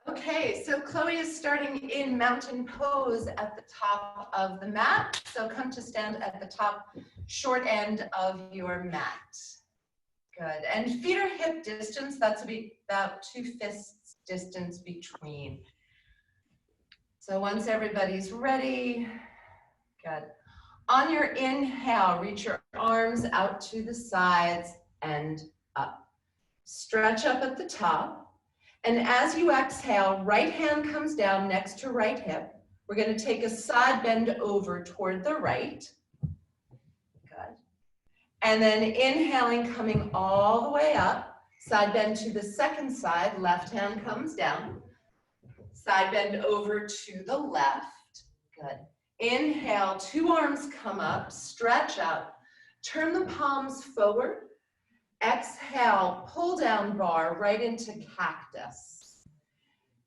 Okay, so Chloe is starting in mountain pose at the top of the mat. So come to stand at the top short end of your mat. Good. And feet are hip distance. That's about 2 fists distance between. So once everybody's ready, good. On your inhale, reach your arms out to the sides and up. Stretch up at the top. And as you exhale, right hand comes down next to right hip. We're going to take a side bend over toward the right. Good. And then inhaling, coming all the way up. Side bend to the second side. Left hand comes down. Side bend over to the left. Good. Inhale, 2 arms come up, stretch up. Turn the palms forward. Exhale, pull down bar right into cactus.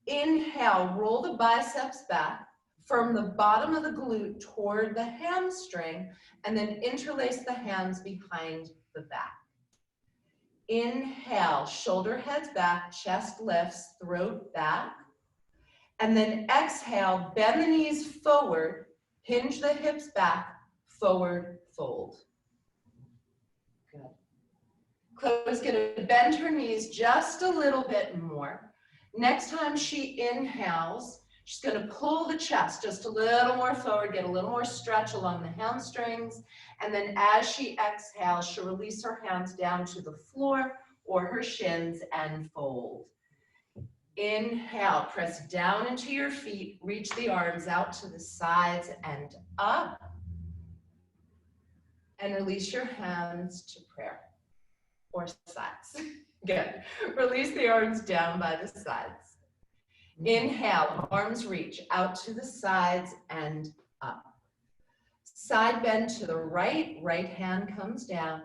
Inhale, roll the biceps back from the bottom of the glute toward the hamstring, and then interlace the hands behind the back. Inhale, shoulder heads back, chest lifts, throat back. And then exhale, bend the knees forward, hinge the hips back, forward fold. Good. Chloe's gonna bend her knees just a little bit more. Next time she inhales, she's gonna pull the chest just a little more forward, get a little more stretch along the hamstrings. And then as she exhales, she'll release her hands down to the floor or her shins and fold. Inhale, press down into your feet, reach the arms out to the sides and up. And release your hands to prayer. Or sides. Good. Release the arms down by the sides. Inhale, arms reach out to the sides and up. Side bend to the right, right hand comes down.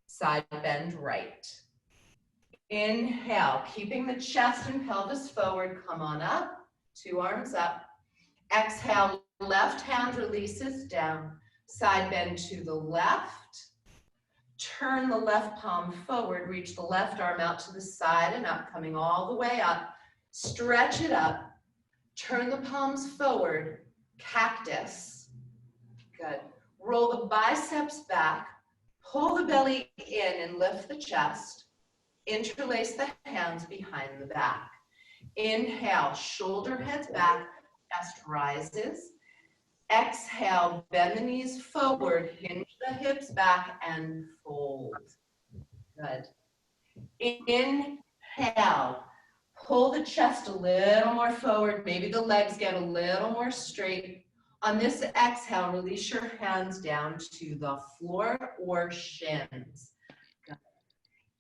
Side bend right. Inhale, keeping the chest and pelvis forward, come on up, 2 arms up. Exhale, left hand releases down. Side bend to the left. Turn the left palm forward, reach the left arm out to the side and up, coming all the way up. Stretch it up. Turn the palms forward, cactus. Good. Roll the biceps back, pull the belly in and lift the chest. Interlace the hands behind the back. Inhale, shoulder heads back, chest rises. Exhale, bend the knees forward, hinge the hips back and fold. Good. Inhale, pull the chest a little more forward, maybe the legs get a little more straight. On this exhale, release your hands down to the floor or shins. Good.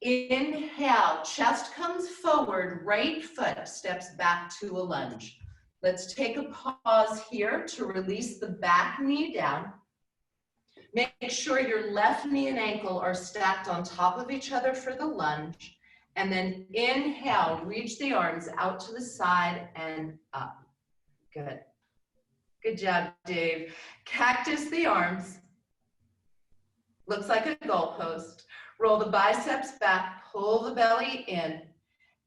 Inhale, chest comes forward, right foot steps back to a lunge. Let's take a pause here to release the back knee down. Make sure your left knee and ankle are stacked on top of each other for the lunge. And then inhale, reach the arms out to the side and up. Good. Good job, Dave. Cactus the arms. Looks like a goalpost. Roll the biceps back, pull the belly in,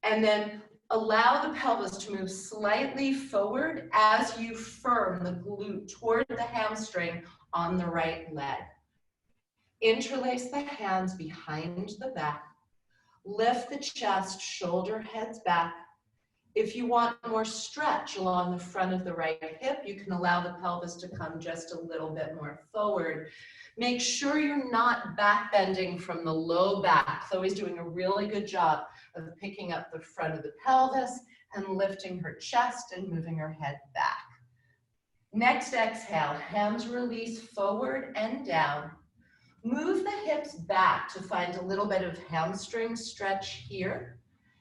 and then allow the pelvis to move slightly forward as you firm the glute toward the hamstring on the right leg. Interlace the hands behind the back. Lift the chest, shoulder heads back. If you want more stretch along the front of the right hip, you can allow the pelvis to come just a little bit more forward. Make sure you're not back bending from the low back. Chloe's doing a really good job of picking up the front of the pelvis and lifting her chest and moving her head back. Next exhale, hands release forward and down. Move the hips back to find a little bit of hamstring stretch here.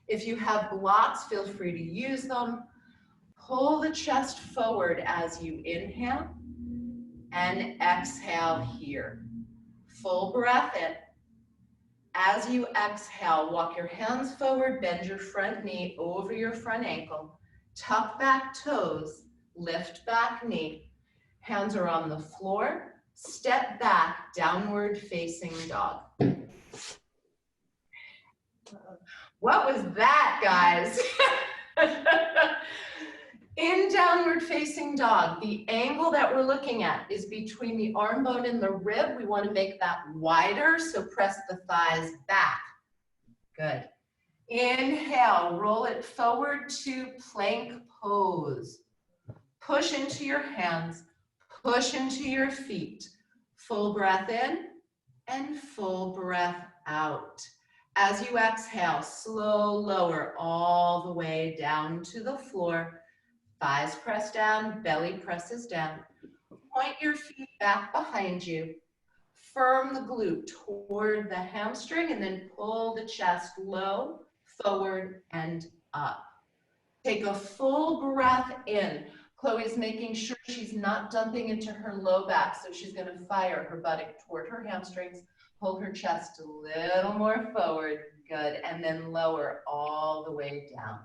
If you have blocks, feel free to use them. Pull the chest forward as you inhale and exhale here. Full breath in. As you exhale, walk your hands forward, bend your front knee over your front ankle, tuck back toes, lift back knee. Hands are on the floor, step back, downward facing dog. What was that, guys? In downward facing dog, the angle that we're looking at is between the arm bone and the rib. We want to make that wider, so press the thighs back. Good. Inhale, roll it forward to plank pose. Push into your hands, push into your feet. Full breath in and full breath out. As you exhale, slow lower all the way down to the floor. Thighs press down, belly presses down. Point your feet back behind you. Firm the glute toward the hamstring and then pull the chest low, forward, and up. Take a full breath in. Chloe's making sure she's not dumping into her low back, so she's going to fire her buttock toward her hamstrings. Pull her chest a little more forward. Good. And then lower all the way down.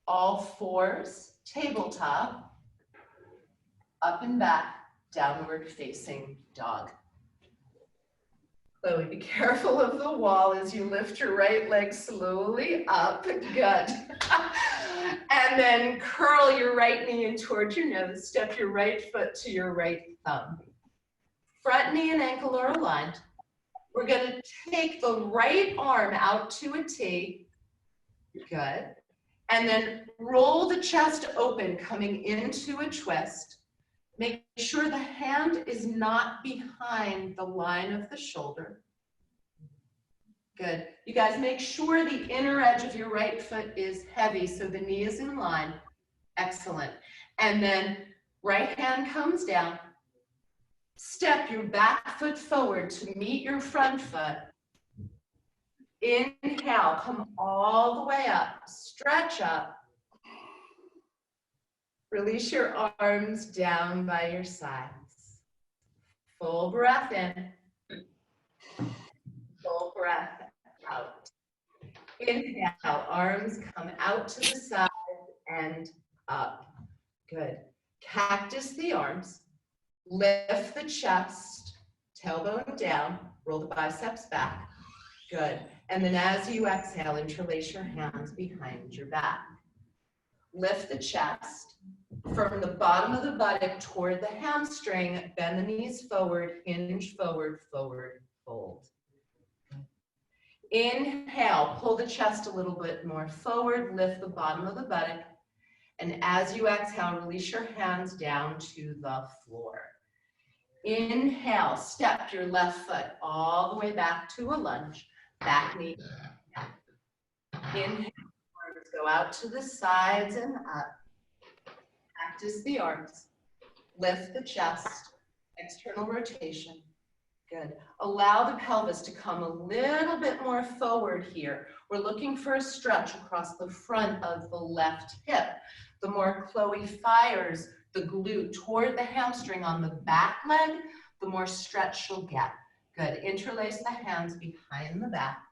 All fours, tabletop, up and back, downward facing dog. Chloe, be careful of the wall as you lift your right leg slowly up. Good. And then curl your right knee in towards your nose. Step your right foot to your right thumb. Front knee and ankle are aligned. We're going to take the right arm out to a T. Good. And then roll the chest open, coming into a twist. Make sure the hand is not behind the line of the shoulder. Good. You guys make sure the inner edge of your right foot is heavy so the knee is in line. Excellent. And then right hand comes down. Step your back foot forward to meet your front foot. Inhale, come all the way up, stretch up. Release your arms down by your sides. Full breath in. Full breath out. Inhale, arms come out to the side and up. Good. Cactus the arms. Lift the chest, tailbone down, roll the biceps back. Good. And then as you exhale, interlace your hands behind your back. Lift the chest. From the bottom of the buttock toward the hamstring, bend the knees forward, hinge forward, forward, fold. Inhale, pull the chest a little bit more forward, lift the bottom of the buttock. And as you exhale, release your hands down to the floor. Inhale, step your left foot all the way back to a lunge. Back knee. Inhale, arms go out to the sides and up. Practice the arms. Lift the chest. External rotation. Good. Allow the pelvis to come a little bit more forward here. We're looking for a stretch across the front of the left hip. The more Chloe fires the glute toward the hamstring on the back leg, the more stretch she'll get. Good. Interlace the hands behind the back.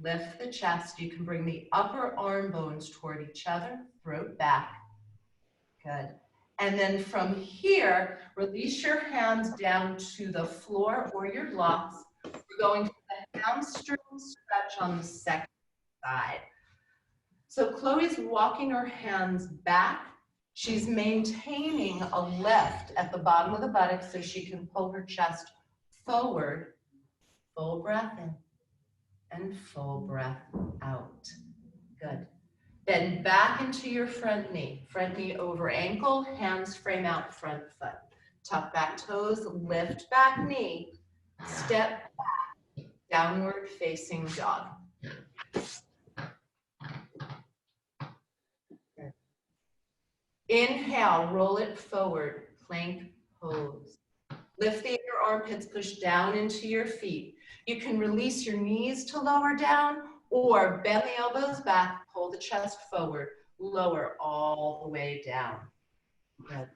Lift the chest. You can bring the upper arm bones toward each other, throat back. Good. And then from here, release your hands down to the floor or your blocks. We're going to the hamstring stretch on the second side. So Chloe's walking her hands back. She's maintaining a lift at the bottom of the buttocks so she can pull her chest forward. Full breath in and full breath out. Good. Bend back into your front knee over ankle, hands frame out front foot. Tuck back toes, lift back knee, step back, downward facing dog. Good. Inhale, roll it forward, plank pose. Lift the inner armpits, push down into your feet. You can release your knees to lower down or bend the elbows back, pull the chest forward, lower all the way down. Good.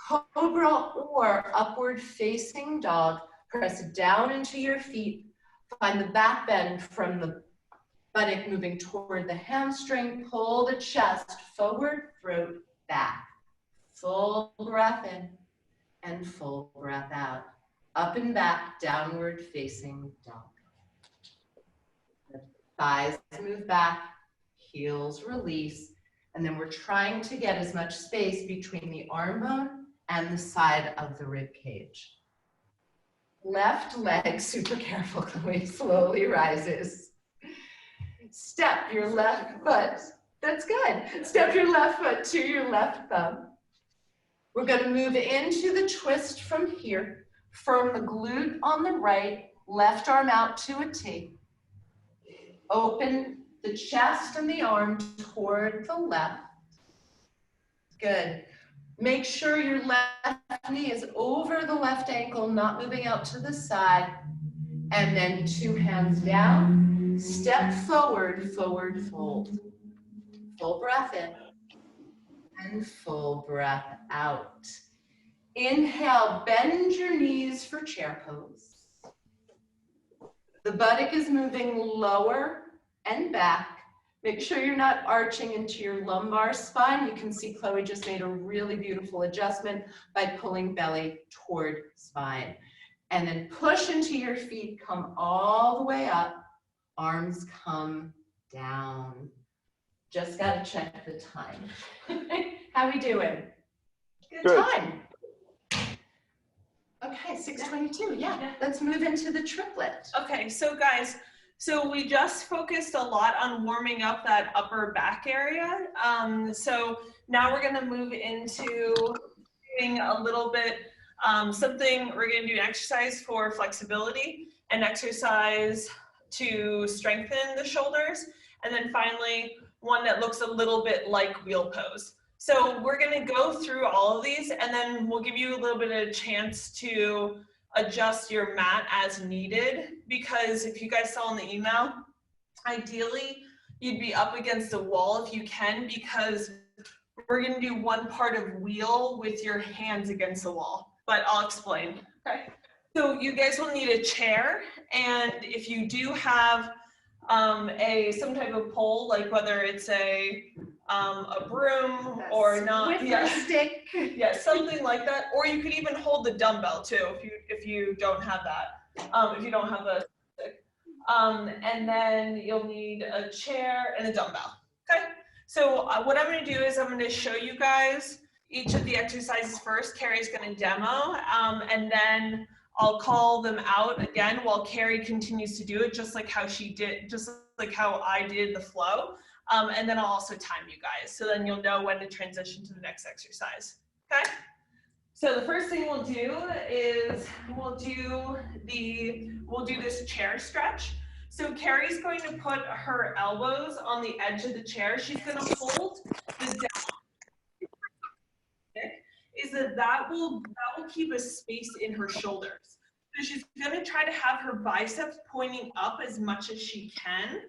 Cobra or upward facing dog, press down into your feet. Find the back bend from the buttock moving toward the hamstring. Pull the chest forward, throat back. Full breath in and full breath out. Up and back, downward facing dog. Thighs move back, heels release. And then we're trying to get as much space between the arm bone and the side of the rib cage. Left leg, super careful, Chloe, slowly rises. Step your left foot. That's good. Step your left foot to your left thumb. We're going to move into the twist from here. Firm the glute on the right, left arm out to a T. Open the chest and the arm toward the left. Good. Make sure your left knee is over the left ankle, not moving out to the side. And then 2 hands down. Step forward, forward fold. Full breath in and full breath out. Inhale, bend your knees for chair pose. The buttock is moving lower and back. Make sure you're not arching into your lumbar spine. You can see Chloe just made a really beautiful adjustment by pulling belly toward spine. And then push into your feet, come all the way up. Arms come down. Just gotta check the time. How we doing? Good time. Okay, 6:22, yeah. Let's move into the triplet. Okay, so guys, so we just focused a lot on warming up that upper back area. So now we're gonna move into doing a little bit, we're gonna do an exercise for flexibility, an exercise to strengthen the shoulders, and then finally, one that looks a little bit like wheel pose. So we're gonna go through all of these, and then we'll give you a little bit of a chance to adjust your mat as needed, because if you guys saw in the email, ideally you'd be up against a wall if you can, because we're gonna do one part of wheel with your hands against the wall, but I'll explain. Okay. So you guys will need a chair, and if you do have some type of pole, like whether it's a broom or not, With a stick. Yeah, something like that. Or you could even hold the dumbbell too, if you don't have that. If you don't have a stick. And then you'll need a chair and a dumbbell. Okay. So what I'm going to do is I'm going to show you guys each of the exercises first. Carrie's going to demo, and then I'll call them out again while Carrie continues to do it, just like how she did, just like how I did the flow. And then I'll also time you guys, so then you'll know when to transition to the next exercise. Okay? So the first thing we'll do is we'll do this chair stretch. So Carrie's going to put her elbows on the edge of the chair. She's going to hold the down. Is that will keep a space in her shoulders. So she's going to try to have her biceps pointing up as much as she can,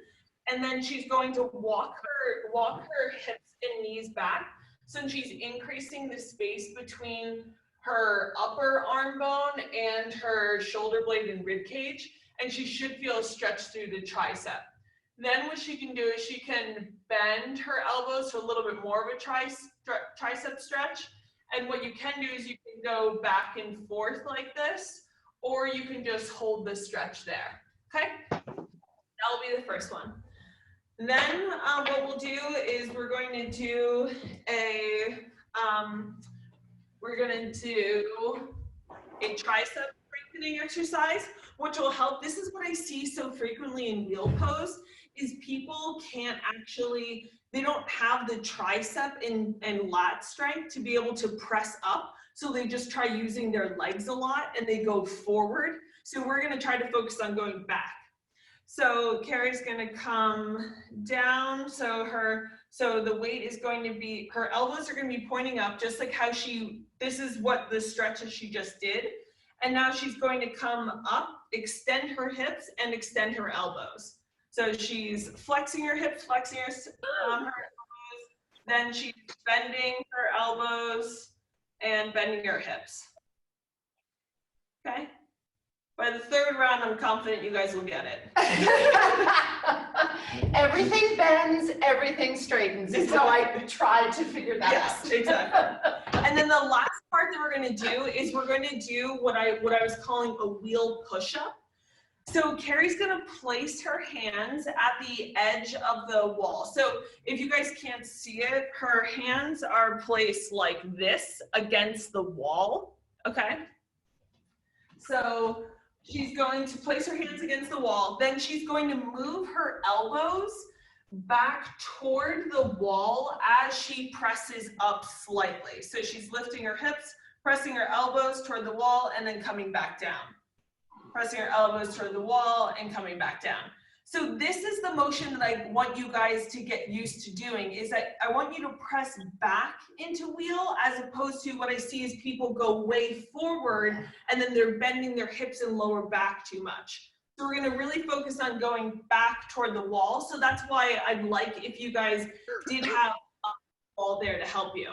and then she's going to walk her hips and knees back. So she's increasing the space between her upper arm bone and her shoulder blade and rib cage, and she should feel a stretch through the tricep. Then what she can do is she can bend her elbows for a little bit more of a tricep stretch. And what you can do is you can go back and forth like this, or you can just hold the stretch there, okay? That'll be the first one. Then what we'll do is we're going to do a tricep strengthening exercise, which will help. This is what I see so frequently in wheel pose, is people can't actually, they don't have the tricep and lat strength to be able to press up. So they just try using their legs a lot and they go forward. So we're gonna try to focus on going back. So Carrie's gonna come down. So the weight is going to be, her elbows are gonna be pointing up, just like how this is what the stretches she just did. And now she's going to come up, extend her hips and extend her elbows. So she's flexing her hips, flexing her elbows, then she's bending her elbows and bending her hips. Okay? By the third round, I'm confident you guys will get it. Everything bends, everything straightens. So I tried to figure that out. Yes, exactly. And then the last part that we're going to do is we're going to do what I was calling a wheel push-up. So Carrie's gonna place her hands at the edge of the wall. So if you guys can't see it, her hands are placed like this against the wall, okay? So she's going to place her hands against the wall. Then she's going to move her elbows back toward the wall as she presses up slightly. So she's lifting her hips, pressing her elbows toward the wall, and then coming back down. Pressing your elbows toward the wall and coming back down. So this is the motion that I want you guys to get used to doing, is that I want you to press back into wheel, as opposed to what I see is people go way forward and then they're bending their hips and lower back too much. So we're gonna really focus on going back toward the wall. So that's why I'd like if you guys did have a wall there to help you.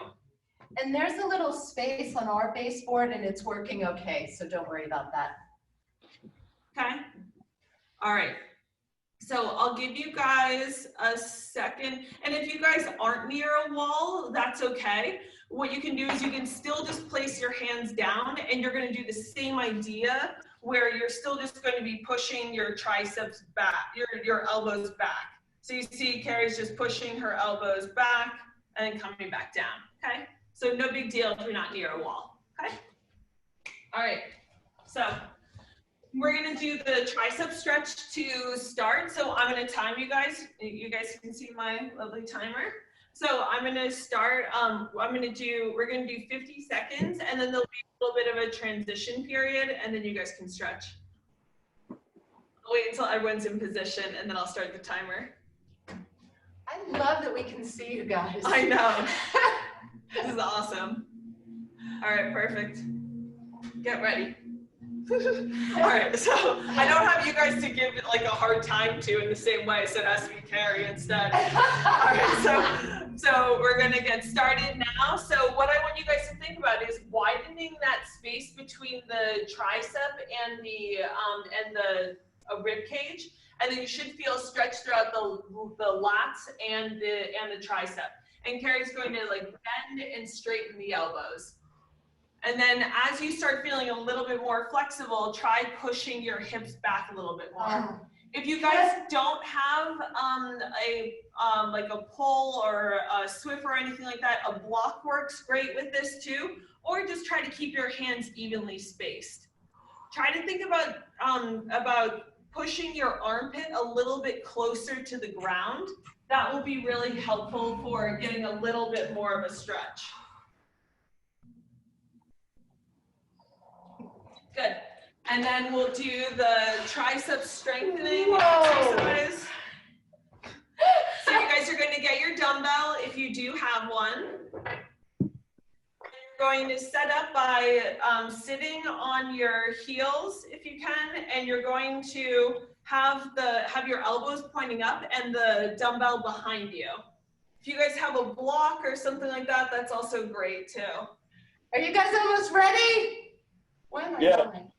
And there's a little space on our baseboard and it's working okay, so don't worry about that. Okay, all right. So I'll give you guys a second. And if you guys aren't near a wall, that's okay. What you can do is you can still just place your hands down and you're gonna do the same idea where you're still just going to be pushing your triceps back, your elbows back. So you see Carrie's just pushing her elbows back and then coming back down, okay? So no big deal if you're not near a wall, okay? All right, so we're gonna do the tricep stretch to start. So I'm gonna time you guys. You guys can see my lovely timer. So I'm gonna start, we're gonna do 50 seconds and then there'll be a little bit of a transition period and then you guys can stretch. I'll wait until everyone's in position and then I'll start the timer. I love that we can see you guys. I know. This is awesome. All right, perfect. Get ready. All right, so I don't have you guys to give it like a hard time to in the same way, so it has to be Carrie instead. All right, so we're gonna get started now. So what I want you guys to think about is widening that space between the tricep and the rib cage, and then you should feel stretch throughout the lats and the tricep. And Carrie's going to like bend and straighten the elbows. And then as you start feeling a little bit more flexible, try pushing your hips back a little bit more. If you guys don't have like a pull or a Swift or anything like that, a block works great with this too, or just try to keep your hands evenly spaced. Try to think about pushing your armpit a little bit closer to the ground. That will be really helpful for getting a little bit more of a stretch. Good. And then we'll do the tricep strengthening exercise. So you guys are going to get your dumbbell if you do have one. And you're going to set up by sitting on your heels if you can, and you're going to have your elbows pointing up and the dumbbell behind you. If you guys have a block or something like that, that's also great too. Are you guys almost ready? Why am I going?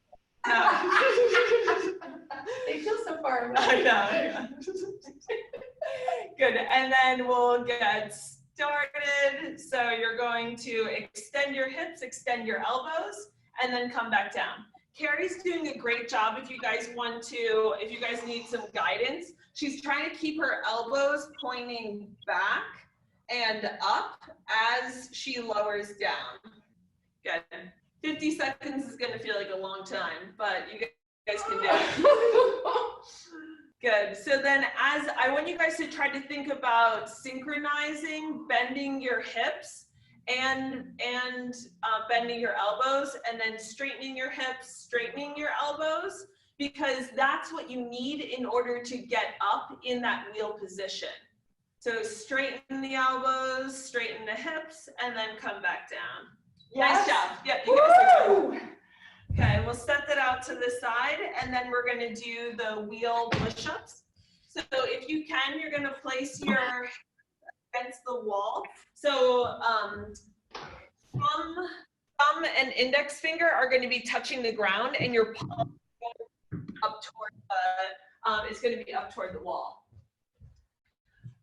They feel so far away. I know. Good, and then we'll get started. So you're going to extend your hips, extend your elbows, and then come back down. Carrie's doing a great job. If you guys need some guidance, she's trying to keep her elbows pointing back and up as she lowers down. Good. 50 seconds is gonna feel like a long time, but you guys can do it. Good, so then I want you guys to try to think about synchronizing, bending your hips and bending your elbows, and then straightening your hips, straightening your elbows, because that's what you need in order to get up in that wheel position. So straighten the elbows, straighten the hips, and then come back down. Yes. Nice job. Yep, you guys are good. Okay, we'll set that out to the side, and then we're going to do the wheel push-ups. So if you can, you're going to place your hands against the wall. So thumb and index finger are going to be touching the ground, and your palm up toward is going to be up toward the wall.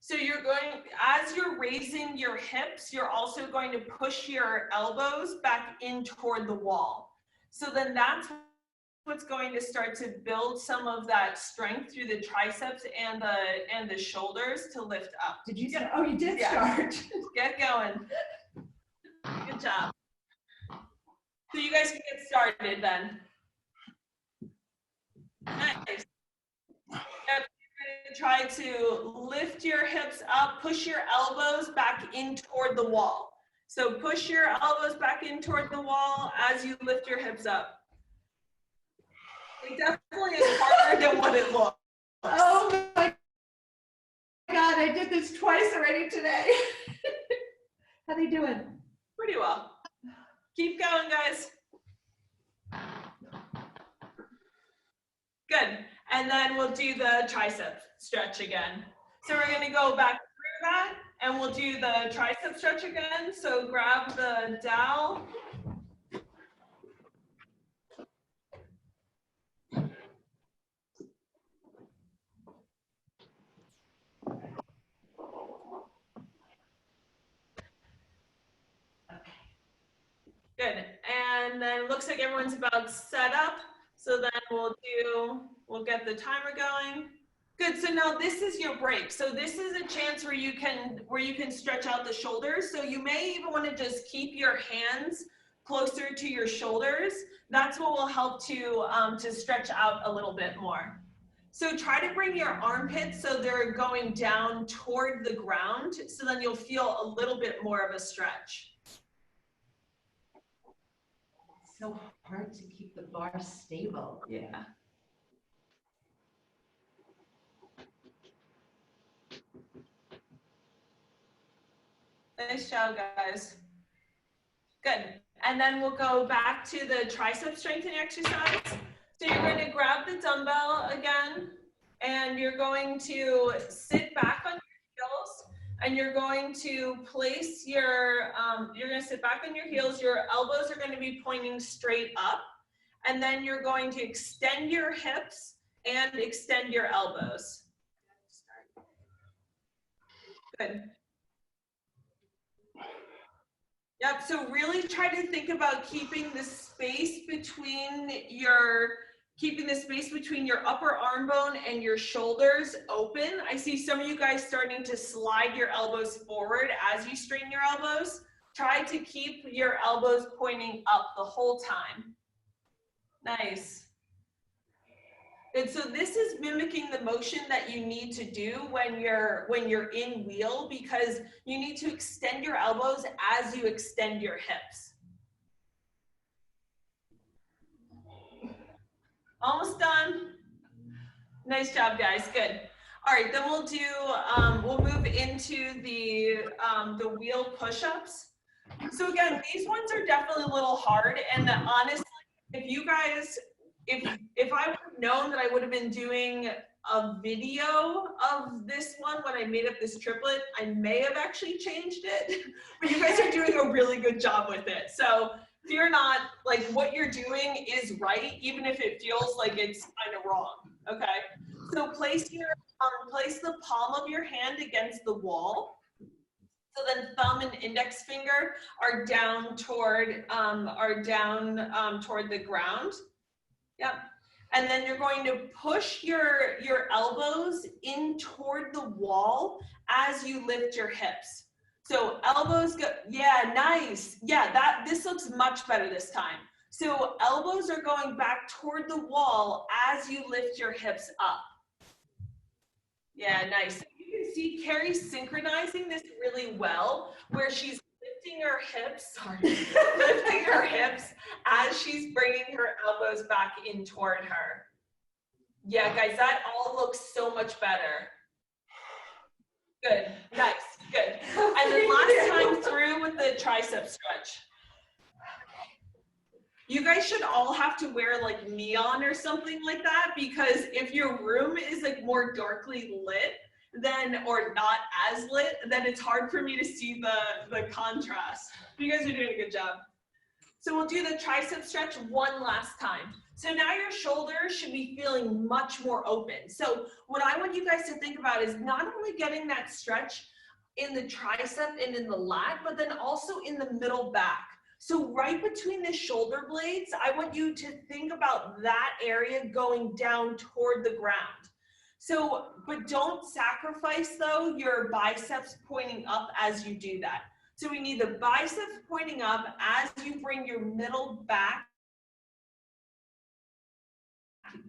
So as you're raising your hips, you're also going to push your elbows back in toward the wall. So then that's what's going to start to build some of that strength through the triceps and the shoulders to lift up. Did you start? Oh, you did Yes. start. Get going. Good job. So you guys can get started then. Nice. You're going to try to lift your hips up, push your elbows back in toward the wall. So push your elbows back in toward the wall as you lift your hips up. It definitely is harder than what it looks. Oh my God, I did this twice already today. How they doing? Pretty well. Keep going, guys. Good. And then we'll do the tricep stretch again. So we're going to go back through that and we'll do the tricep stretch again. So grab the dowel. Good. And then it looks like everyone's about set up. So then we'll get the timer going. Good. So now this is your break. So this is a chance where you can stretch out the shoulders. So you may even want to just keep your hands closer to your shoulders. That's what will help to stretch out a little bit more. So try to bring your armpits so they're going down toward the ground. So then you'll feel a little bit more of a stretch. So hard to keep the bar stable. Yeah. Nice job, guys. Good. And then we'll go back to the tricep strengthening exercise. So you're going to grab the dumbbell again, and you're going to sit back on your heels, and you're going to place your, you're going to sit back on your heels. Your elbows are going to be pointing straight up, and then you're going to extend your hips and extend your elbows. Good. Yep, so really try to think about keeping the space between your upper arm bone and your shoulders open. I see some of you guys starting to slide your elbows forward as you straighten your elbows. Try to keep your elbows pointing up the whole time. Nice. And so this is mimicking the motion that you need to do when you're in wheel, because you need to extend your elbows as you extend your hips. Almost done. Nice job, guys. Good. All right, then we'll move into the wheel push-ups. So again, these ones are definitely a little hard, and honestly, if you guys, if I would have known that I would have been doing a video of this one when I made up this triplet, I may have actually changed it, but you guys are doing a really good job with it. So fear not, like what you're doing is right, even if it feels like it's kind of wrong, okay? So place the palm of your hand against the wall. So then thumb and index finger are down toward the ground. Yep. And then you're going to push your elbows in toward the wall as you lift your hips. So elbows go, yeah, nice. Yeah, this looks much better this time. So elbows are going back toward the wall as you lift your hips up. Yeah, nice. So you can see Carrie synchronizing this really well, where she's lifting her hips, lifting her hips as she's bringing her elbows back in toward her. Yeah, guys, that all looks so much better. Good, nice, good. And then last time through with the tricep stretch. You guys should all have to wear like neon or something like that, because if your room is like more darkly lit, then, or not as lit, then it's hard for me to see the contrast. You guys are doing a good job. So we'll do the tricep stretch one last time. So now your shoulders should be feeling much more open. So what I want you guys to think about is not only getting that stretch in the tricep and in the lat, but then also in the middle back. So right between the shoulder blades, I want you to think about that area going down toward the ground. So, but don't sacrifice though your biceps pointing up as you do that. So we need the biceps pointing up as you bring your middle back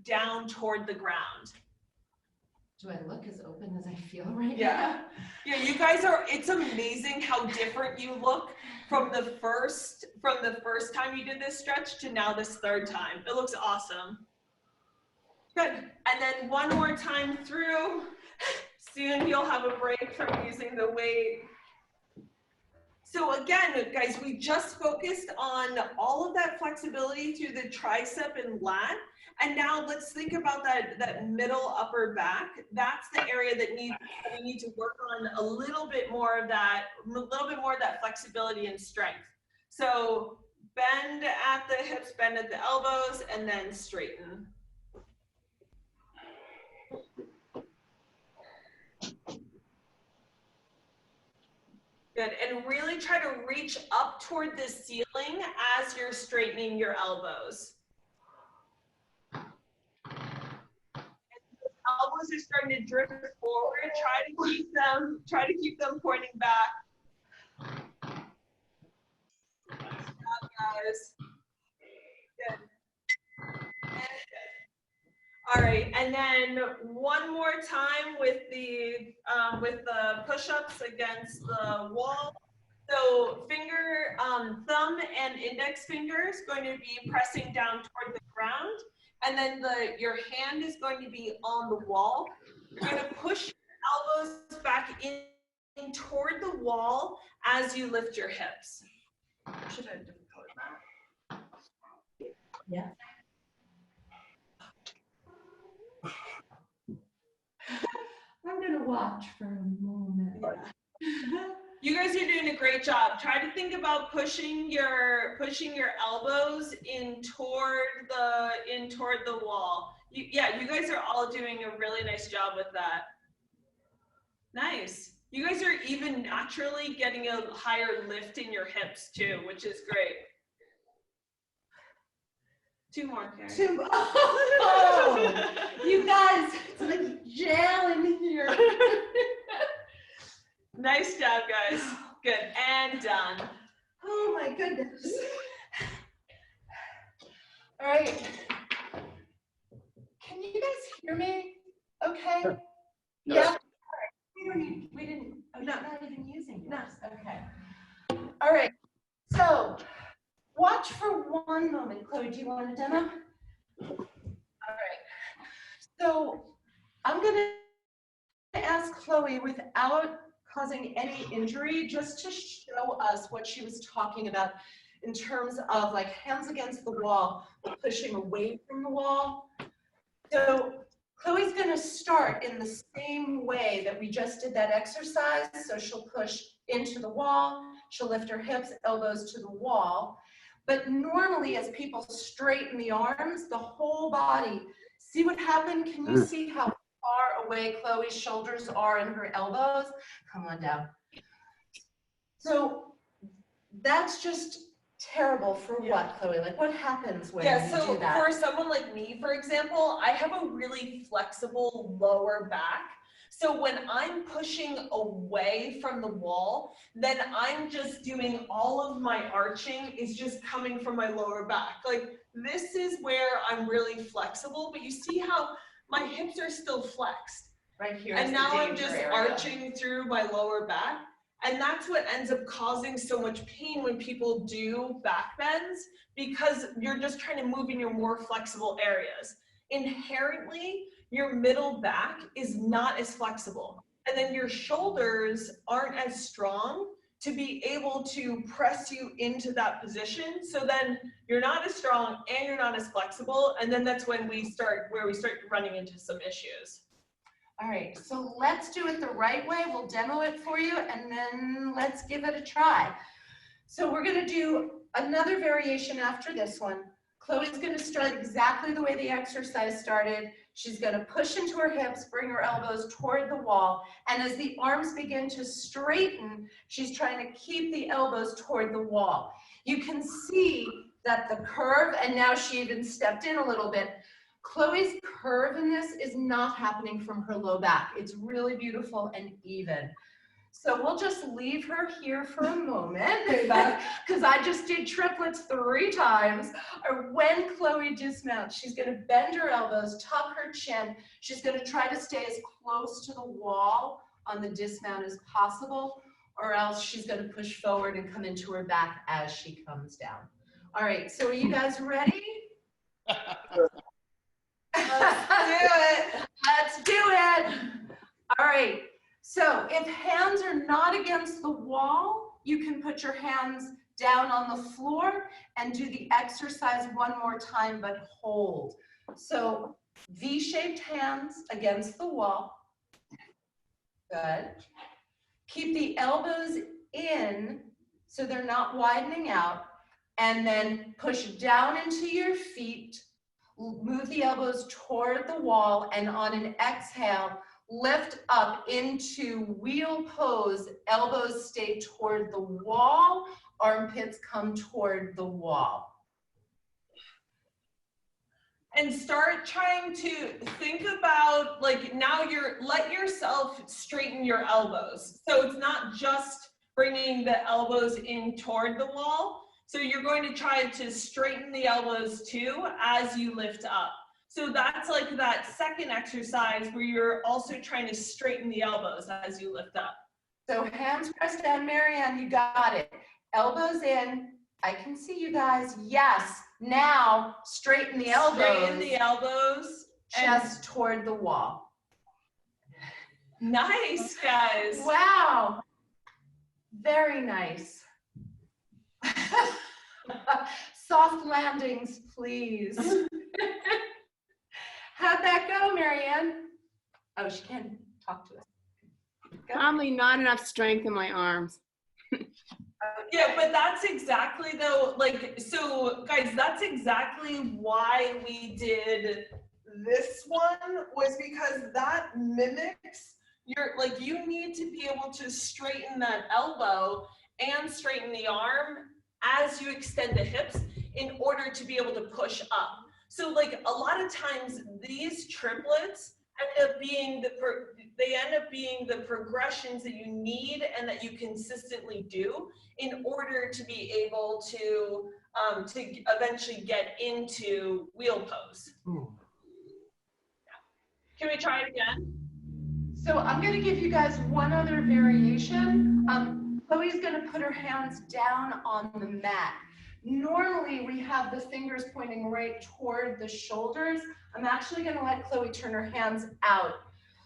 down toward the ground. Do I look as open as I feel right now? Yeah, you guys are, it's amazing how different you look from the first time you did this stretch to now this third time. It looks awesome. Good. And then one more time through. Soon you'll have a break from using the weight. So again, guys, we just focused on all of that flexibility through the tricep and lat. And now let's think about that middle upper back. That's the area that we need to work on a little bit more of that flexibility and strength. So bend at the hips, bend at the elbows, and then straighten. Good, and really try to reach up toward the ceiling as you're straightening your elbows. Elbows are starting to drift forward. Try to keep them pointing back. Good job, guys. Good. All right, and then one more time with the push-ups against the wall. So thumb and index fingers going to be pressing down toward the ground. And then your hand is going to be on the wall. You're going to push your elbows back in toward the wall as you lift your hips. Should I have a different color mat? Yeah. I'm going to watch for a moment. Yeah. You guys are doing a great job. Try to think about pushing your elbows in toward the wall. You guys are all doing a really nice job with that. Nice. You guys are even naturally getting a higher lift in your hips too, which is great. Two more, Karen. Two more. Oh, you guys, it's like jail in here. Nice job, guys. Good, and done. Oh my goodness. All right. Can you guys hear me? Okay. Sure. Yeah. We didn't. Not even using yours. No. Okay. All right. So, watch for one moment. Chloe, do you want a demo? All right. So, I'm going to ask Chloe without causing any injury, just to show us what she was talking about in terms of like hands against the wall, but pushing away from the wall. So Chloe's going to start in the same way that we just did that exercise. So she'll push into the wall, she'll lift her hips, elbows to the wall. But normally as people straighten the arms, the whole body, see what happened? Can you see how far away Chloe's shoulders are and her elbows? Come on down. So that's just terrible for what, Chloe? Like what happens when you do that? For someone like me, for example, I have a really flexible lower back. So when I'm pushing away from the wall, then I'm just doing all of my arching is just coming from my lower back. Like this is where I'm really flexible, but you see how my hips are still flexed. Right here. And now I'm just arching through my lower back. And that's what ends up causing so much pain when people do back bends, because you're just trying to move in your more flexible areas. Inherently, your middle back is not as flexible. And then your shoulders aren't as strong to be able to press you into that position. So then you're not as strong and you're not as flexible. And then that's when we start running into some issues. All right, so let's do it the right way. We'll demo it for you and then let's give it a try. So we're gonna do another variation after this one. Chloe's gonna start exactly the way the exercise started. She's going to push into her hips, bring her elbows toward the wall. And as the arms begin to straighten, she's trying to keep the elbows toward the wall. You can see that the curve, and now she even stepped in a little bit. Chloe's curve in this is not happening from her low back. It's really beautiful and even. So we'll just leave her here for a moment because I just did triplets 3 times. Or when Chloe dismounts, she's going to bend her elbows, tuck her chin. She's going to try to stay as close to the wall on the dismount as possible, or else she's going to push forward and come into her back as she comes down. All right, so are you guys ready? Let's do it. Let's do it. All right. So if hands are not against the wall, you can put your hands down on the floor and do the exercise one more time, but hold. So V-shaped hands against the wall. Good. Keep the elbows in so they're not widening out, and then push down into your feet. Move the elbows toward the wall, and on an exhale, lift up into wheel pose. Elbows stay toward the wall, armpits come toward the wall. And start trying to think about, like, now let yourself straighten your elbows. So it's not just bringing the elbows in toward the wall. So you're going to try to straighten the elbows too as you lift up. So that's like that second exercise where you're also trying to straighten the elbows as you lift up. So hands pressed down, Marianne, you got it. Elbows in. I can see you guys. Yes. Now straighten the elbows. Straighten the elbows. Chest toward the wall. Nice, guys. Wow. Very nice. Soft landings, please. How'd that go, Marianne? Oh, she can't talk to us. Go. Probably not enough strength in my arms. Yeah, but that's exactly though, like, so guys, that's exactly why we did this one, was because that mimics like, you need to be able to straighten that elbow and straighten the arm as you extend the hips in order to be able to push up. So like a lot of times these triplets end up being the progressions that you need and that you consistently do in order to be able to eventually get into wheel pose. Yeah. Can we try it again? So I'm going to give you guys one other variation. Chloe's going to put her hands down on the mat. Normally we have the fingers pointing right toward the shoulders. I'm actually going to let Chloe turn her hands out.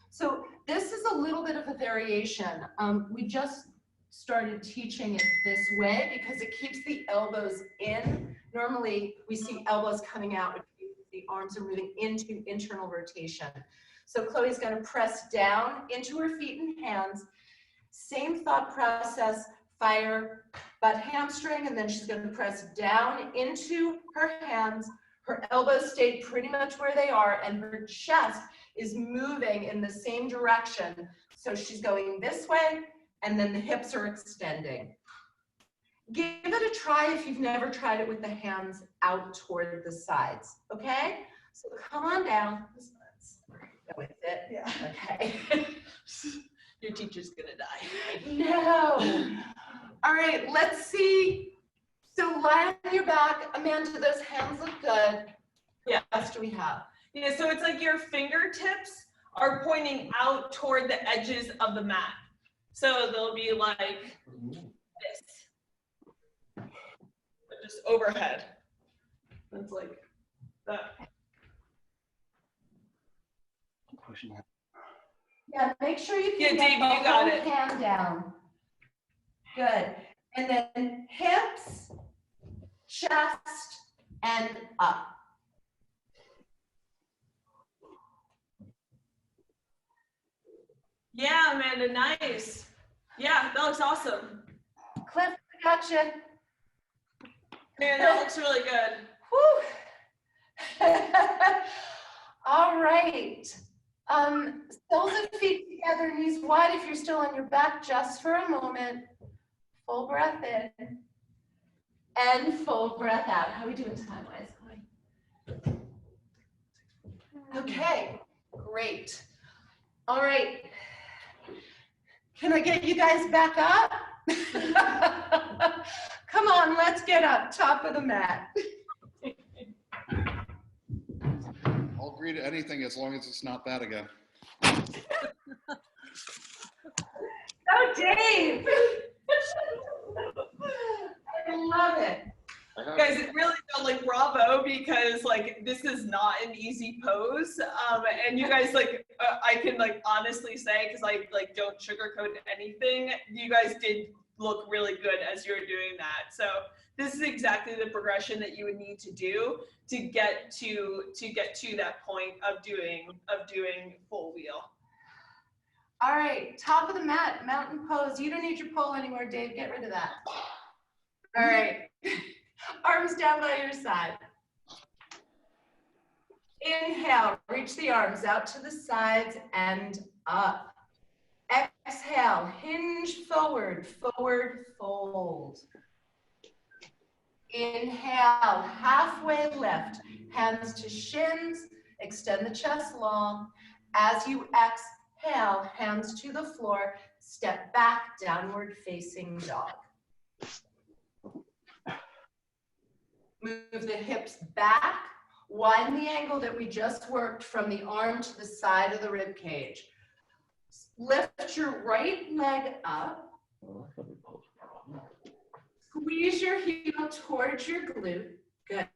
So this is a little bit of a variation. We just started teaching it this way because it keeps the elbows in. Normally we see elbows coming out, but the arms are moving into internal rotation. So Chloe's going to press down into her feet and hands. Same thought process, fire, butt hamstring, and then she's going to press down into her hands. Her elbows stay pretty much where they are, and her chest is moving in the same direction. So she's going this way, and then the hips are extending. Give it a try if you've never tried it with the hands out toward the sides, okay? So come on down. Let's go with it. Yeah. Okay. Your teacher's gonna die. No. All right, let's see. So lie on your back. Amanda, those hands look good. Yeah. What else do we have? Yeah, so it's like your fingertips are pointing out toward the edges of the mat. So they'll be like this. Just overhead. It's like that. Pushing it. Yeah, make sure you Yeah, can Dave, get you the got whole it. hand down. Good. And then hips, chest, and up. Yeah, Amanda, nice. Yeah, that looks awesome. Cliff, I gotcha. Man, that looks really good. Whew. All right. Soles of feet together, knees wide if you're still on your back, just for a moment. Full breath in and full breath out. How are we doing time-wise? Okay, great. All right. Can I get you guys back up? Come on, let's get up, top of the mat. I'll agree to anything as long as it's not that again. Oh, Dave. I love it. Guys, it really felt like bravo because like this is not an easy pose, and you guys like I can like honestly say because I like don't sugarcoat anything. You guys did look really good as you were doing that. So this is exactly the progression that you would need to do to get to that point of doing full wheel. All right, top of the mat, mountain pose. You don't need your pole anymore, Dave. Get rid of that. All right. Arms down by your side. Inhale, reach the arms out to the sides and up. Exhale, hinge forward, forward fold. Inhale, halfway left, hands to shins, extend the chest long. As you exhale, hands to the floor, step back, downward facing dog. Move the hips back, widen the angle that we just worked from the arm to the side of the rib cage. Lift your right leg up. Squeeze your heel towards your glute. Good.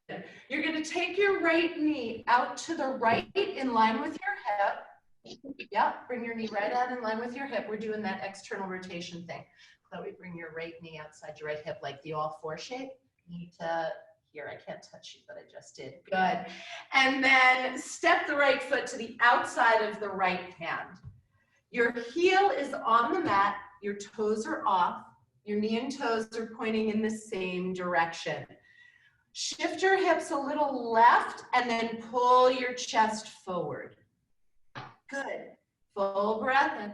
You're going to take your right knee out to the right in line with your hip. Yep, bring your knee right out in line with your hip. We're doing that external rotation thing. So we bring your right knee outside your right hip like the all four shape. Knee to here, I can't touch you, but I just did. Good. And then step the right foot to the outside of the right hand. Your heel is on the mat, your toes are off, your knee and toes are pointing in the same direction. Shift your hips a little left and then pull your chest forward. Good. Full breath in,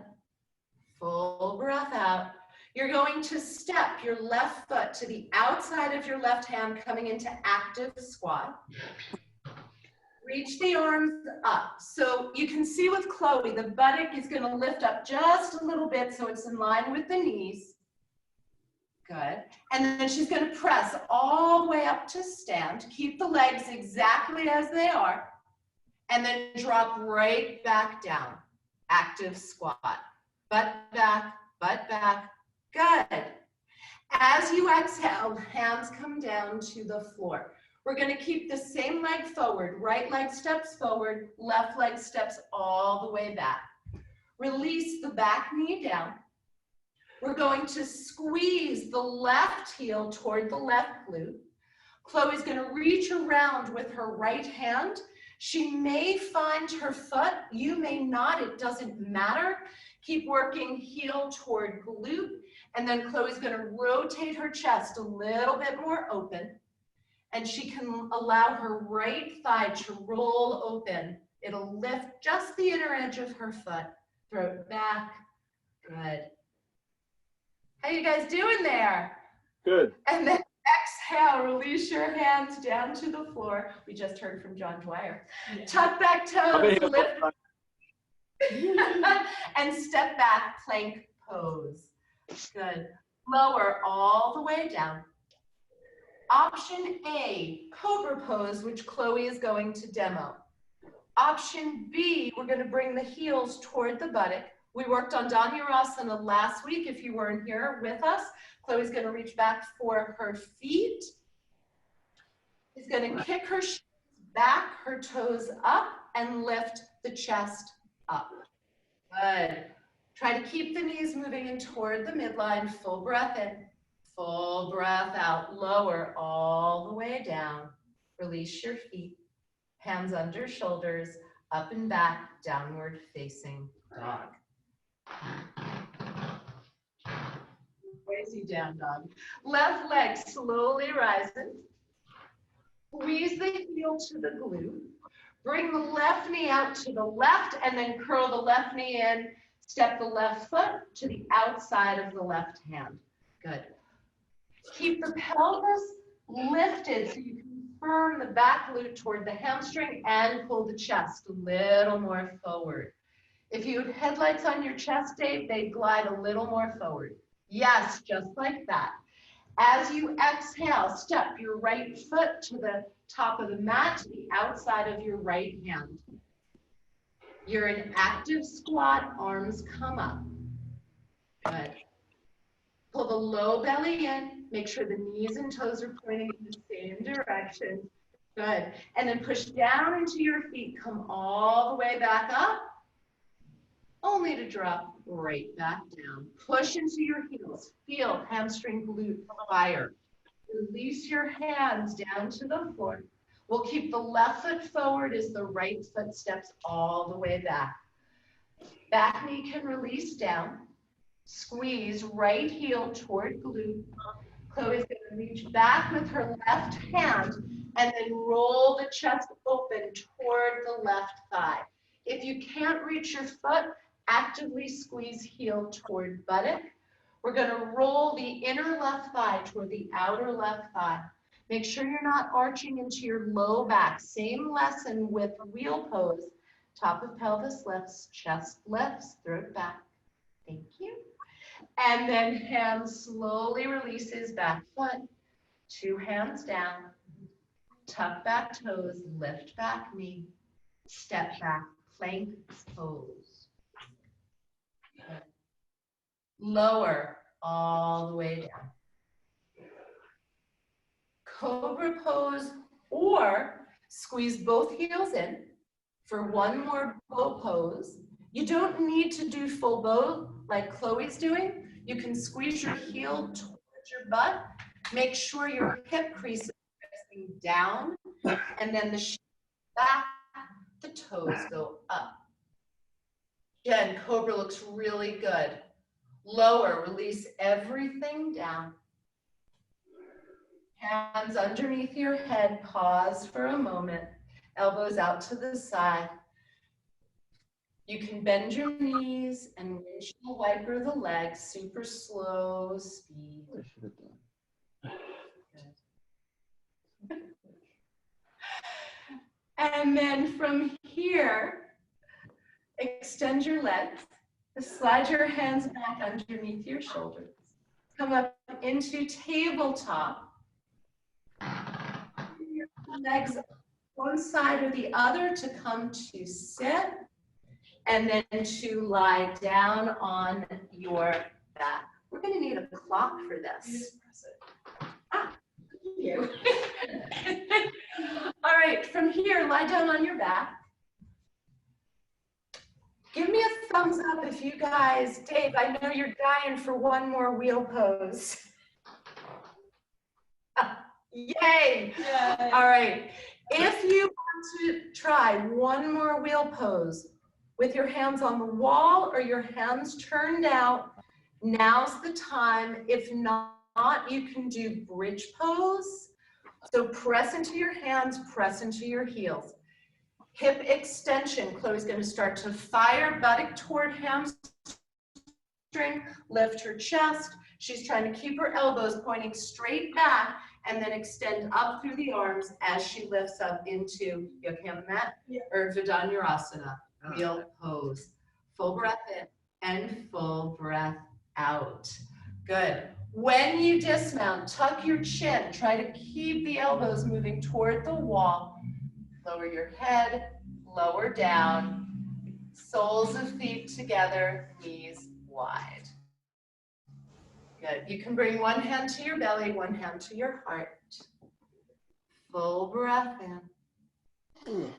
full breath out. You're going to step your left foot to the outside of your left hand, coming into active squat. Reach the arms up. So you can see with Chloe, the buttock is going to lift up just a little bit so it's in line with the knees. Good. And then she's going to press all the way up to stand. Keep the legs exactly as they are. And then drop right back down. Active squat. Butt back, butt back. Good. As you exhale, hands come down to the floor. We're going to keep the same leg forward. Right leg steps forward, left leg steps all the way back. Release the back knee down. We're going to squeeze the left heel toward the left glute. Chloe's going to reach around with her right hand. She may find her foot. You may not. It doesn't matter. Keep working heel toward glute. And then Chloe's going to rotate her chest a little bit more open. And she can allow her right thigh to roll open. It'll lift just the inner edge of her foot. Throat back. Good. How you guys doing there? Good. And then exhale, release your hands down to the floor. We just heard from John Dwyer. Yeah. Tuck back toes, lift. And step back, plank pose. Good. Lower all the way down. Option A, cobra pose, which Chloe is going to demo. Option B, we're going to bring the heels toward the buttock. We worked on Dhanurasana last week. If you weren't here with us, Chloe's going to reach back for her feet. She's going to kick her shins back, her toes up, and lift the chest up. Good. Try to keep the knees moving in toward the midline. Full breath in, full breath out. Lower all the way down. Release your feet. Hands under shoulders, up and back, downward facing dog. Crazy down dog. Left leg slowly rising. Squeeze the heel to the glute. Bring the left knee out to the left and then curl the left knee in. Step the left foot to the outside of the left hand. Good. Keep the pelvis lifted so you can firm the back glute toward the hamstring and pull the chest a little more forward. If you had headlights on your chest, Dave, they'd glide a little more forward. Yes, just like that. As you exhale, step your right foot to the top of the mat, to the outside of your right hand. You're in active squat, arms come up. Good. Pull the low belly in, make sure the knees and toes are pointing in the same direction. Good. And then push down into your feet, come all the way back up, only to drop right back down. Push into your heels. Feel hamstring glute fire. Release your hands down to the floor. We'll keep the left foot forward as the right foot steps all the way back. Back knee can release down. Squeeze right heel toward glute. Chloe's going to reach back with her left hand and then roll the chest open toward the left thigh. If you can't reach your foot, actively squeeze heel toward buttock. We're going to roll the inner left thigh toward the outer left thigh. Make sure you're not arching into your low back. Same lesson with wheel pose. Top of pelvis lifts, chest lifts, throat back. Thank you. And then hands slowly releases back foot. 2 hands down. Tuck back toes, lift back knee. Step back, plank pose. Lower all the way down. Cobra pose, or squeeze both heels in for one more bow pose. You don't need to do full bow like Chloe's doing. You can squeeze your heel towards your butt. Make sure your hip crease is pressing down, and then the shin back, the toes go up. Again, Cobra looks really good. Lower, release everything down. Hands underneath your head, pause for a moment. Elbows out to the side. You can bend your knees and windshield wiper the legs, super slow speed. I should have done. And then from here, extend your legs. Slide your hands back underneath your shoulders. Come up into tabletop. Your legs one side or the other to come to sit, and then to lie down on your back. We're going to need a clock for this. You just press it. Ah, thank you. All right, from here, lie down on your back. Give me a thumbs up if you guys, Dave, I know you're dying for one more wheel pose. Yay! Yay. All right, if you want to try one more wheel pose with your hands on the wall or your hands turned out, now's the time. If not, you can do bridge pose. So press into your hands, press into your heels. Hip extension. Chloe's going to start to fire buttock toward hamstring, lift her chest. She's trying to keep her elbows pointing straight back and then extend up through the arms as she lifts up into Yogamata or Vidyanurasana, wheel pose. Full breath in and full breath out. Good. When you dismount, tuck your chin. Try to keep the elbows moving toward the wall. Lower your head, lower down, soles of feet together, knees wide. Good. You can bring one hand to your belly, one hand to your heart. Full breath in.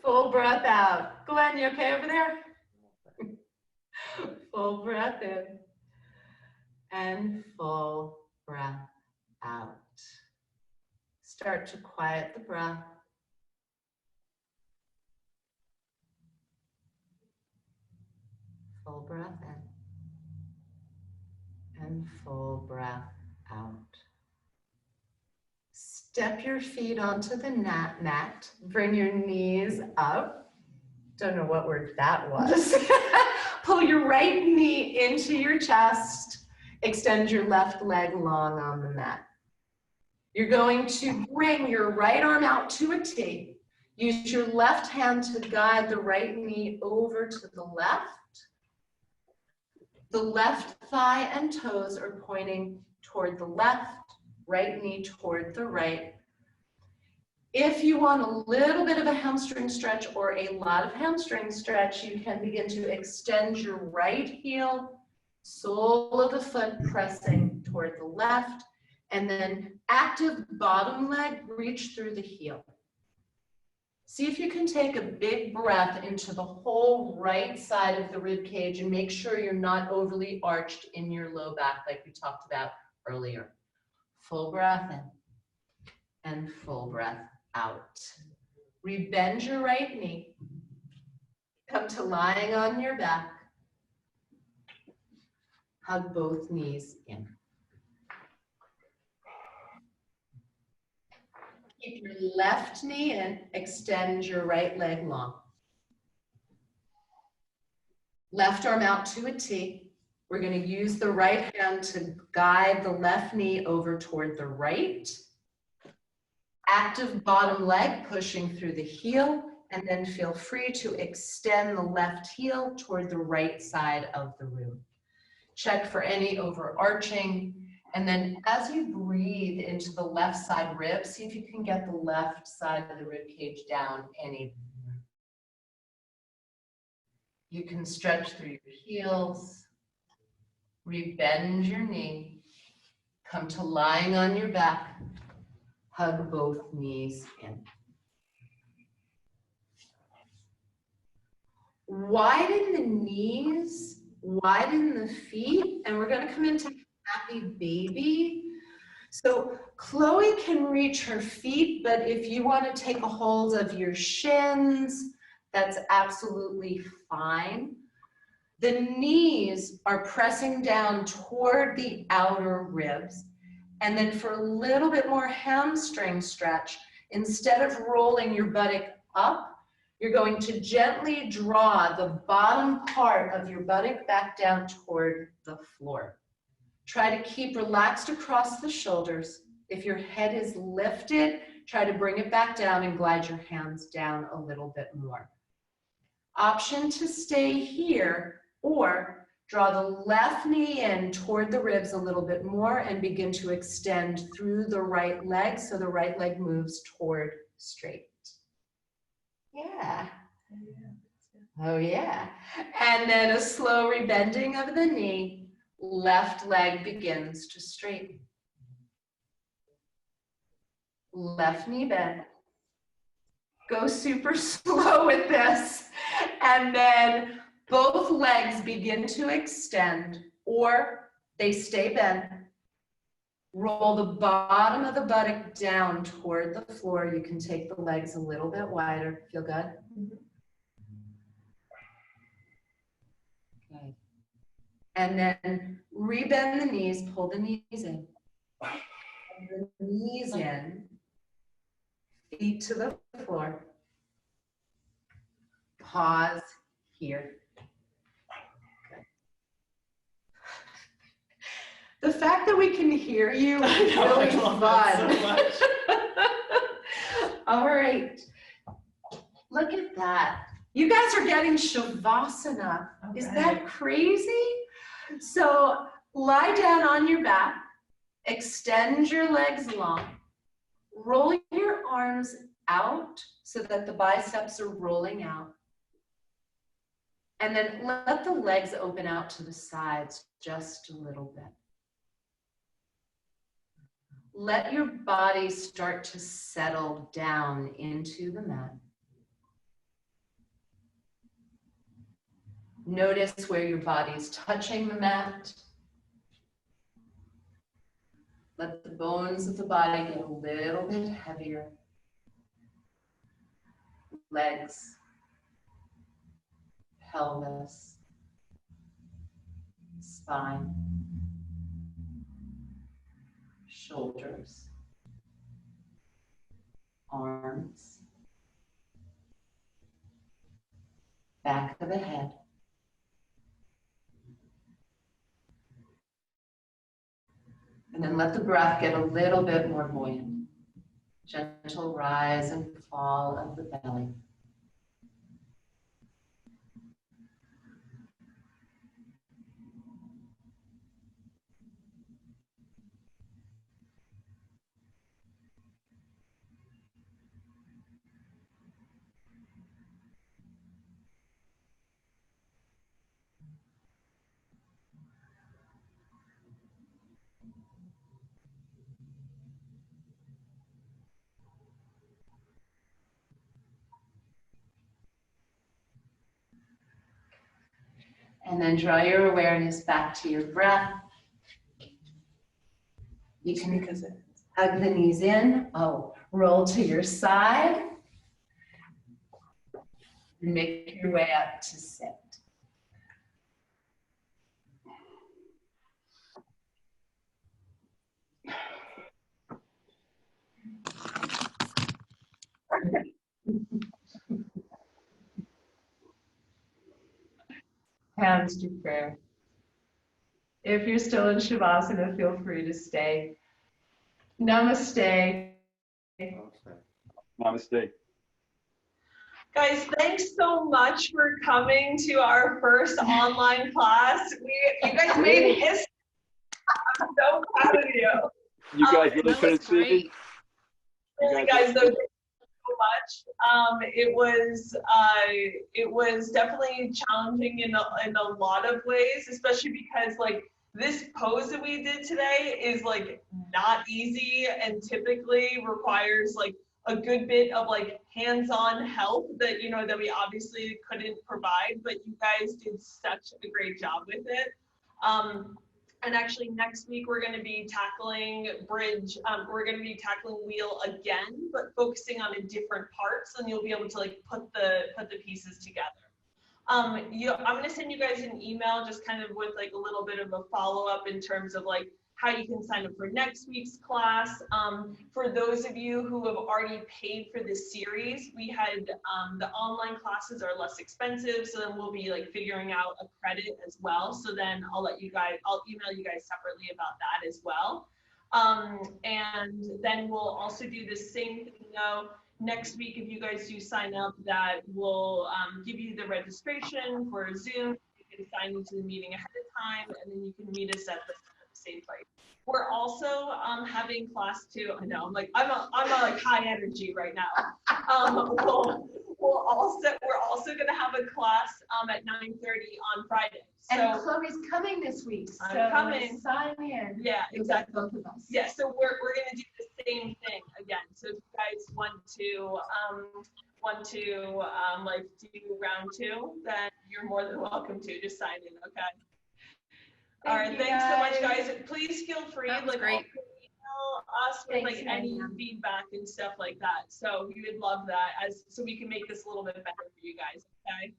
Full breath out. Glenn, you okay over there? Full breath in and full breath out. Start to quiet the breath. Full breath in and full breath out. Step your feet onto the mat. Bring your knees up. Don't know what word that was. Pull your right knee into your chest. Extend your left leg long on the mat. You're going to bring your right arm out to a T. Use your left hand to guide the right knee over to the left. The left thigh and toes are pointing toward the left, right knee toward the right. If you want a little bit of a hamstring stretch or a lot of hamstring stretch, you can begin to extend your right heel, sole of the foot pressing toward the left, and then active bottom leg, reach through the heel. See if you can take a big breath into the whole right side of the rib cage and make sure you're not overly arched in your low back like we talked about earlier. Full breath in and full breath out. Rebend your right knee. Come to lying on your back. Hug both knees in. Keep your left knee in, extend your right leg long. Left arm out to a T. We're going to use the right hand to guide the left knee over toward the right. Active bottom leg pushing through the heel, and then feel free to extend the left heel toward the right side of the room. Check for any overarching. And then as you breathe into the left side rib, see if you can get the left side of the rib cage down any. You can stretch through your heels, rebend your knee, come to lying on your back, hug both knees in. Widen the knees, widen the feet, and we're going to come into happy baby. So Chloe can reach her feet, but if you want to take a hold of your shins, that's absolutely fine. The knees are pressing down toward the outer ribs. And then for a little bit more hamstring stretch, instead of rolling your buttock up, you're going to gently draw the bottom part of your buttock back down toward the floor. Try to keep relaxed across the shoulders. If your head is lifted, try to bring it back down and glide your hands down a little bit more. Option to stay here, or draw the left knee in toward the ribs a little bit more and begin to extend through the right leg so the right leg moves toward straight. Yeah. Oh yeah. And then a slow rebending of the knee. Left leg begins to straighten. Left knee bend. Go super slow with this. And then both legs begin to extend, or they stay bent. Roll the bottom of the buttock down toward the floor. You can take the legs a little bit wider. Feel good? Good. And then rebend the knees, pull the knees in. And the knees in, feet to the floor. Pause here. Okay. The fact that we can hear you is really fun. All right. Look at that. You guys are getting Shavasana. Okay. Is that crazy? So lie down on your back, extend your legs long, roll your arms out so that the biceps are rolling out. And then let the legs open out to the sides just a little bit. Let your body start to settle down into the mat. Notice where your body's touching the mat. Let the bones of the body get a little bit heavier. Legs, pelvis, spine, shoulders, arms, back of the head. And then let the breath get a little bit more buoyant. Gentle rise and fall of the belly. And then draw your awareness back to your breath. You can hug the knees in. Oh, roll to your side. And make your way up to sit. Hands to prayer. If you're still in Shavasana, feel free to stay. Namaste. Namaste. Guys, thanks so much for coming to our first online class. You guys made history. I'm so proud of you. You guys really That was couldn't see me? great. Really, guys, though, thank you so much. It was definitely challenging in a lot of ways, especially because like this pose that we did today is like not easy and typically requires like a good bit of like hands-on help that that we obviously couldn't provide, but you guys did such a great job with it. And actually next week we're going to be tackling bridge. We're going to be tackling wheel again, but focusing on a different parts, and you'll be able to like put the pieces together. I'm going to send you guys an email just kind of with like a little bit of a follow-up in terms of like how you can sign up for next week's class. For those of you who have already paid for this series, we had the online classes are less expensive, so then we'll be like figuring out a credit as well. So then I'll email you guys separately about that as well. And then we'll also do the same thing though. Next week, if you guys do sign up, that will give you the registration for Zoom. You can sign into the meeting ahead of time, and then you can meet us at the same place. We're also having class 2. I know, I'm a like high energy right now. We're also going to have a class at 9:30 on Friday. So, And Chloe's coming this week. I'm so coming. Sign in. Yeah, exactly. Both of us. Yeah, so we're going to do the same thing again. So if you guys want to like do round 2, then you're more than welcome to just sign in. Okay. All right. Thanks so much, guys. Please feel free That was like great. also email us with Thanks, like any Megan. feedback and stuff like that. So we would love that so we can make this a little bit better for you guys. Okay.